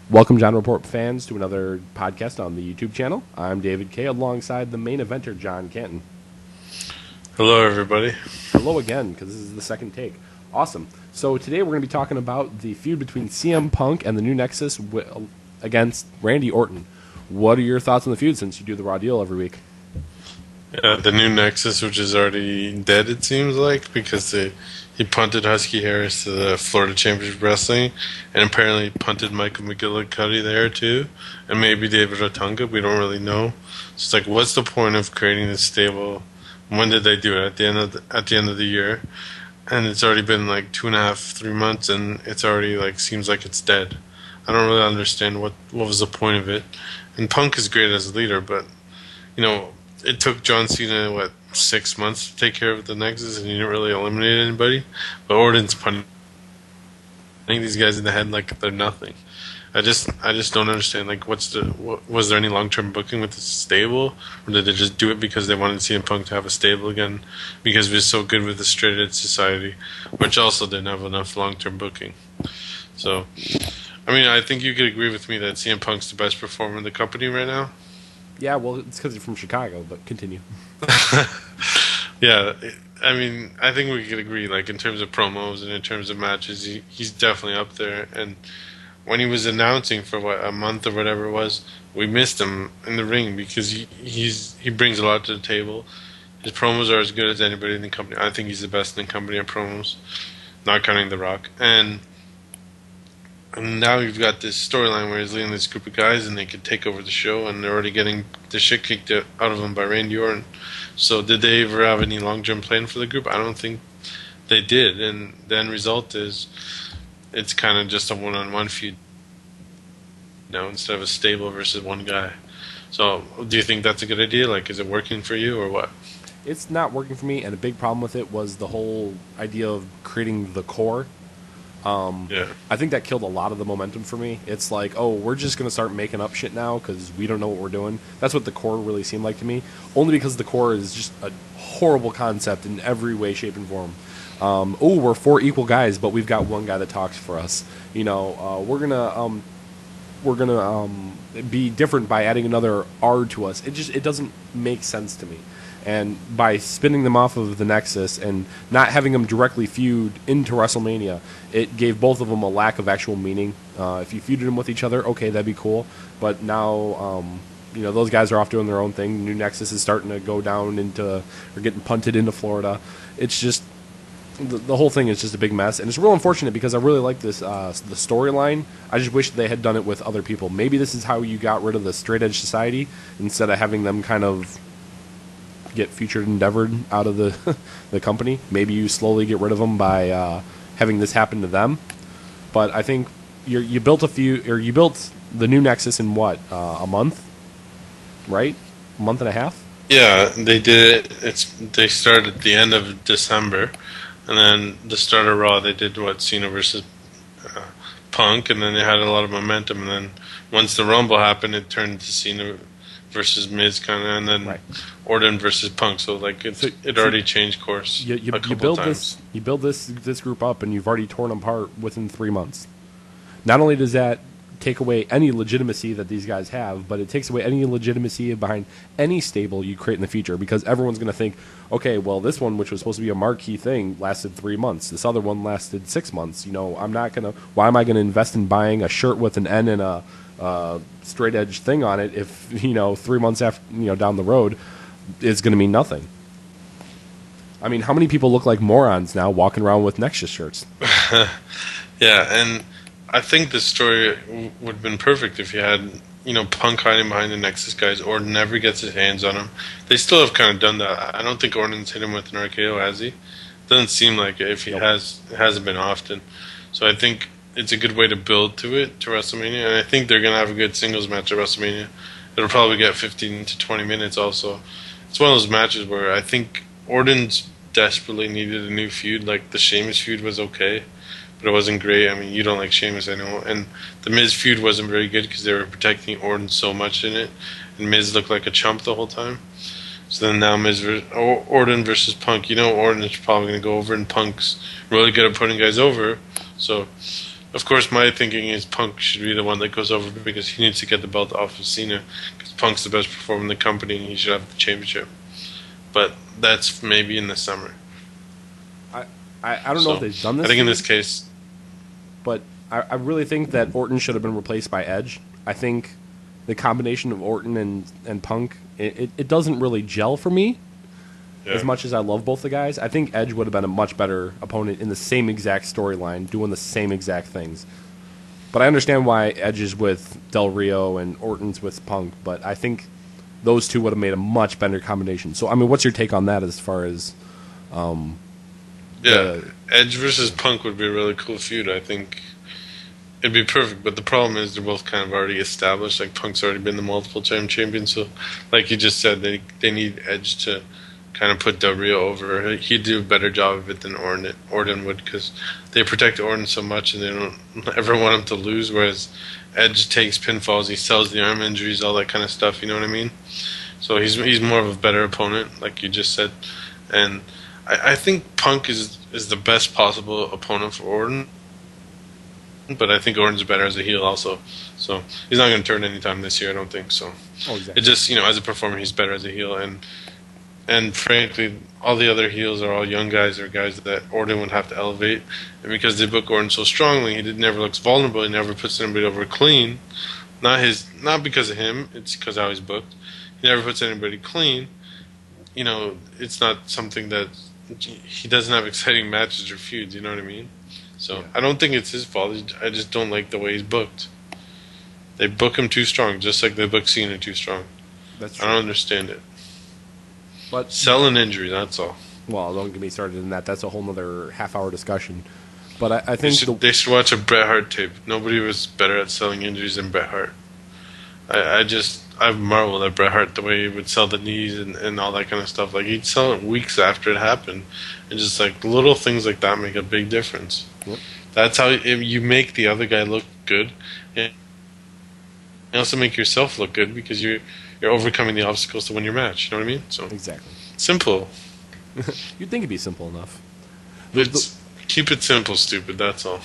Welcome, John Report fans, to another podcast on the YouTube channel. I'm David Kay, alongside the main eventer, John Canton. Hello, everybody. Hello again, because this is the second take. Awesome. So today we're going to be talking about the feud between CM Punk and the New Nexus against Randy Orton. What are your thoughts on the feud, since you do the Raw Deal every week? The New Nexus, which is already dead, it seems like, because he punted Husky Harris to the Florida Championship Wrestling, and apparently punted Michael McGillicuddy there too, and maybe David Otunga. We don't really know. So it's like, what's the point of creating this stable? When did they do it? At the end of the year, and it's already been like 2.5, 3 months, and it's already like seems like it's dead. I don't really understand what was the point of it. And Punk is great as a leader, but it took John Cena 6 months to take care of the Nexus, and he didn't really eliminate anybody. But Orton's punting these guys in the head like they're nothing. I just don't understand. Like, was there any long-term booking with the stable, or did they just do it because they wanted CM Punk to have a stable again because he was so good with the Straight Edge Society, which also didn't have enough long-term booking. So, I mean, I think you could agree with me that CM Punk's the best performer in the company right now. Yeah, well, it's because he's from Chicago, but continue. Yeah, I mean, I think we could agree, like, in terms of promos and in terms of matches, he's definitely up there. And when he was announcing for, a month or whatever it was, we missed him in the ring because he brings a lot to the table. His promos are as good as anybody in the company. I think he's the best in the company at promos, not counting The Rock. And now you've got this storyline where he's leading this group of guys and they could take over the show, and they're already getting the shit kicked out of them by Randy Orton. So did they ever have any long-term plan for the group? I don't think they did. And the end result is it's kind of just a one-on-one feud now instead of a stable versus one guy. So do you think that's a good idea? Like, is it working for you or what? It's not working for me, and a big problem with it was the whole idea of creating the core. Yeah. I think that killed a lot of the momentum for me. It's like, oh, we're just going to start making up shit now because we don't know what we're doing. That's what the core really seemed like to me. Only because the core is just a horrible concept in every way, shape, and form. We're 4 equal guys, but we've got one guy that talks for us. We're gonna be different by adding another R to us. It doesn't make sense to me. And by spinning them off of the Nexus and not having them directly feud into WrestleMania, it gave both of them a lack of actual meaning. If you feuded them with each other, okay, that'd be cool. But now, those guys are off doing their own thing. The New Nexus is starting to go down or getting punted into Florida. It's just, the whole thing is just a big mess. And it's real unfortunate because I really like this, the storyline. I just wish they had done it with other people. Maybe this is how you got rid of the Straight Edge Society instead of having them kind of get featured endeavored out of the company. Maybe you slowly get rid of them by having this happen to them. But I think you built the New Nexus in what, a month, right? A month and a half. Yeah, they did it. They started at the end of December, and then the start of Raw they did Cena versus Punk, and then they had a lot of momentum. And then once the Rumble happened, it turned to Cena versus Miz kind of, and then Orton versus Punk. So it already changed course. You build times. You build this group up, and you've already torn them apart within 3 months. Not only does that take away any legitimacy that these guys have, but it takes away any legitimacy behind any stable you create in the future, because everyone's going to think, okay, well, this one, which was supposed to be a marquee thing, lasted 3 months. This other one lasted 6 months. Why am I going to invest in buying a shirt with an N and a straight edge thing on it if 3 months after down the road is going to mean nothing? I mean, how many people look like morons now walking around with Nexus shirts? Yeah, and I think the story would have been perfect if you had Punk hiding behind the Nexus guys. Orton never gets his hands on him. They still have kind of done that. I don't think Orton's hit him with an RKO, has he? Doesn't seem like it. If he has, it hasn't been often. So I think it's a good way to build to WrestleMania, and I think they're going to have a good singles match at WrestleMania. It'll probably get 15 to 20 minutes also. It's one of those matches where I think Orton's desperately needed a new feud. Like, the Sheamus feud was okay, but it wasn't great. I mean, you don't like Sheamus, I know. And the Miz feud wasn't very good because they were protecting Orton so much in it, and Miz looked like a chump the whole time. So then now Orton versus Punk. Orton is probably going to go over, and Punk's really good at putting guys over. So Of course, my thinking is Punk should be the one that goes over because he needs to get the belt off of Cena. Because Punk's the best performer in the company and he should have the championship. But that's maybe in the summer. I don't know if they've done this. I think in this case. But I really think that Orton should have been replaced by Edge. I think the combination of Orton and Punk, it doesn't really gel for me. Yeah. As much as I love both the guys, I think Edge would have been a much better opponent in the same exact storyline, doing the same exact things. But I understand why Edge is with Del Rio and Orton's with Punk, but I think those two would have made a much better combination. So, I mean, what's your take on that as far as... Edge versus Punk would be a really cool feud. I think it'd be perfect, but the problem is they're both kind of already established. Like, Punk's already been the multiple-time champion, so like you just said, they need Edge to kind of put Del Rio over. He'd do a better job of it than Orton would, because they protect Orton so much and they don't ever want him to lose, whereas Edge takes pinfalls, he sells the arm injuries, all that kind of stuff, you know what I mean? So he's more of a better opponent, like you just said. And I think Punk is the best possible opponent for Orton, but I think Orton's better as a heel also. So he's not going to turn anytime this year, I don't think so. Oh, exactly. It just, as a performer, he's better as a heel. And frankly, all the other heels are all young guys or guys that Orton would have to elevate. And because they book Orton so strongly, he never looks vulnerable. He never puts anybody over clean. Not because of him. It's because how he's booked. He never puts anybody clean. It's not something that he doesn't have exciting matches or feuds. You know what I mean? So yeah. I don't think it's his fault. I just don't like the way he's booked. They book him too strong, just like they book Cena too strong. That's true. I don't understand it. But selling injury, that's all. Well, don't get me started in that. That's a whole other half-hour discussion. But I think they should watch a Bret Hart tape. Nobody was better at selling injuries than Bret Hart. I've marveled at Bret Hart, the way he would sell the knees and all that kind of stuff. Like, he'd sell it weeks after it happened. And just, like, little things like that make a big difference. Yep. That's how you make the other guy look good. And you also make yourself look good because you're overcoming the obstacles to win your match. You know what I mean? So exactly. Simple. You'd think it'd be simple enough. Keep it simple, stupid. That's all.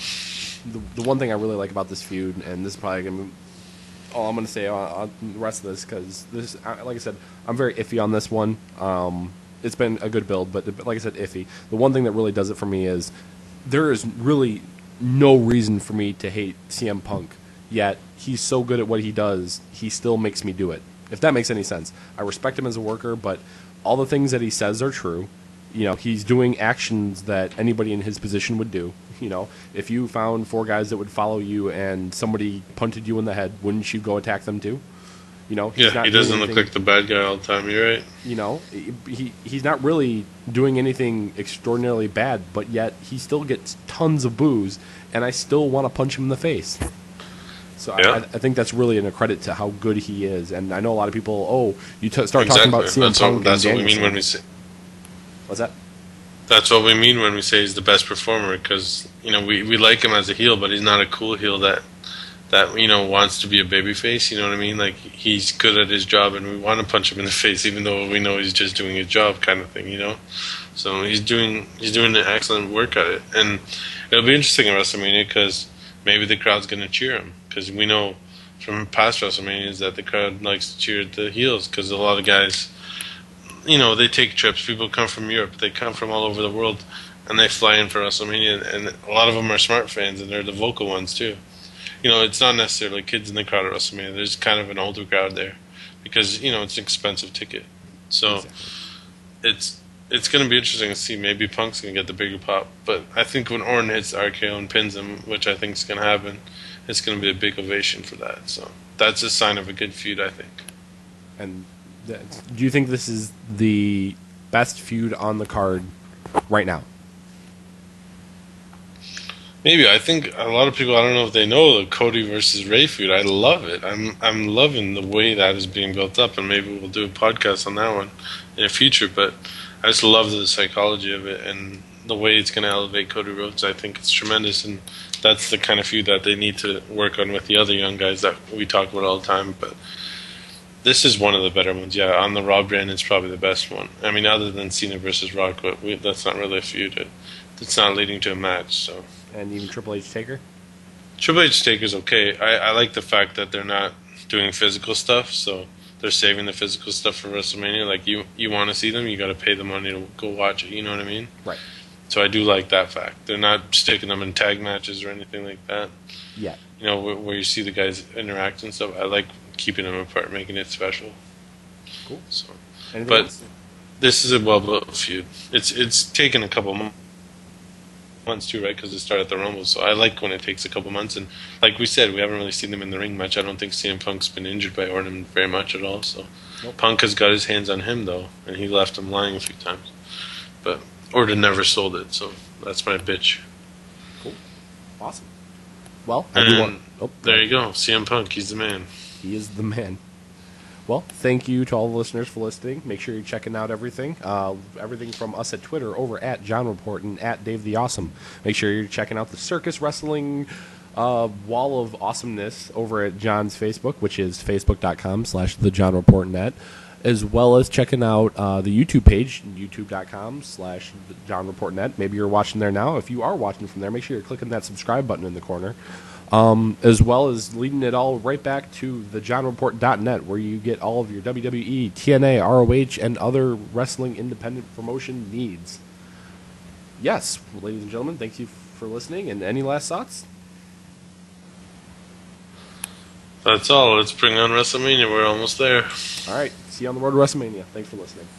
The one thing I really like about this feud, and this is probably going to be all I'm going to say on the rest of this, because this, like I said, I'm very iffy on this one. It's been a good build, but like I said, iffy. The one thing that really does it for me is there is really no reason for me to hate CM Punk, yet he's so good at what he does, he still makes me do it. If that makes any sense. I respect him as a worker, but all the things that he says are true. He's doing actions that anybody in his position would do. If you found 4 guys that would follow you and somebody punted you in the head, wouldn't you go attack them too? He doesn't look like the bad guy all the time. You're right. He's not really doing anything extraordinarily bad, but yet he still gets tons of boos, and I still want to punch him in the face. So yeah. I think that's really a credit to how good he is. And I know a lot of people, start talking about CM Punk. That's what we mean when we say. What's that? That's what we mean when we say he's the best performer, because we like him as a heel, but he's not a cool heel that wants to be a babyface. You know what I mean? Like, he's good at his job, and we want to punch him in the face, even though we know he's just doing his job, kind of thing. So he's doing an excellent work at it, and it'll be interesting at WrestleMania because maybe the crowd's going to cheer him, because we know from past WrestleManias that the crowd likes to cheer the heels, because a lot of guys, they take trips. People come from Europe. They come from all over the world, and they fly in for WrestleMania, and a lot of them are smart fans, and they're the vocal ones, too. It's not necessarily kids in the crowd at WrestleMania. There's kind of an older crowd there because, it's an expensive ticket. So exactly. It's going to be interesting to see. Maybe Punk's going to get the bigger pop. But I think when Orton hits RKO and pins him, which I think is going to happen, it's going to be a big ovation for that. So that's a sign of a good feud, I think. And do you think this is the best feud on the card right now? Maybe. I think a lot of people, I don't know if they know the Cody versus Ray feud. I love it. I'm loving the way that is being built up, and maybe we'll do a podcast on that one in the future. But I just love the psychology of it and the way it's going to elevate Cody Rhodes. I think it's tremendous, and that's the kind of feud that they need to work on with the other young guys that we talk about all the time. But this is one of the better ones. Yeah, on the Raw brand, it's probably the best one. I mean, other than Cena versus Rock, but that's not really a feud. It's not leading to a match, so... And even Triple H Taker? Triple H Taker's okay. I like the fact that they're not doing physical stuff, so they're saving the physical stuff for WrestleMania. Like, you want to see them, you got to pay the money to go watch it. You know what I mean? Right. So I do like that fact. They're not sticking them in tag matches or anything like that. Yeah. You know, where you see the guys interact and stuff. I like keeping them apart, making it special. Cool. So, Anything but else? this is a well-built feud. It's taken a couple months too, right? Because it started at the Rumble. So I like when it takes a couple months. And like we said, we haven't really seen them in the ring much. I don't think CM Punk's been injured by Orton very much at all. So Nope. Punk has got his hands on him though, and he left him lying a few times. But Orton never sold it, so that's my bitch. Cool. Awesome. Well, There you go, CM Punk. He's the man. He is the man. Well, thank you to all the listeners for listening. Make sure you're checking out everything. Everything from us at Twitter over at John Report and at Dave the Awesome. Make sure you're checking out the Circus Wrestling Wall of Awesomeness over at John's Facebook, which is facebook.com/thejohnreportnet, as well as checking out the YouTube page, youtube.com/thejohnreportnet. Maybe you're watching there now. If you are watching from there, make sure you're clicking that subscribe button in the corner. As well as leading it all right back to thejohnreport.net, where you get all of your WWE, TNA, ROH, and other wrestling independent promotion needs. Yes, ladies and gentlemen, thank you for listening. And any last thoughts? That's all. Let's bring on WrestleMania. We're almost there. All right. See you on the road to WrestleMania. Thanks for listening.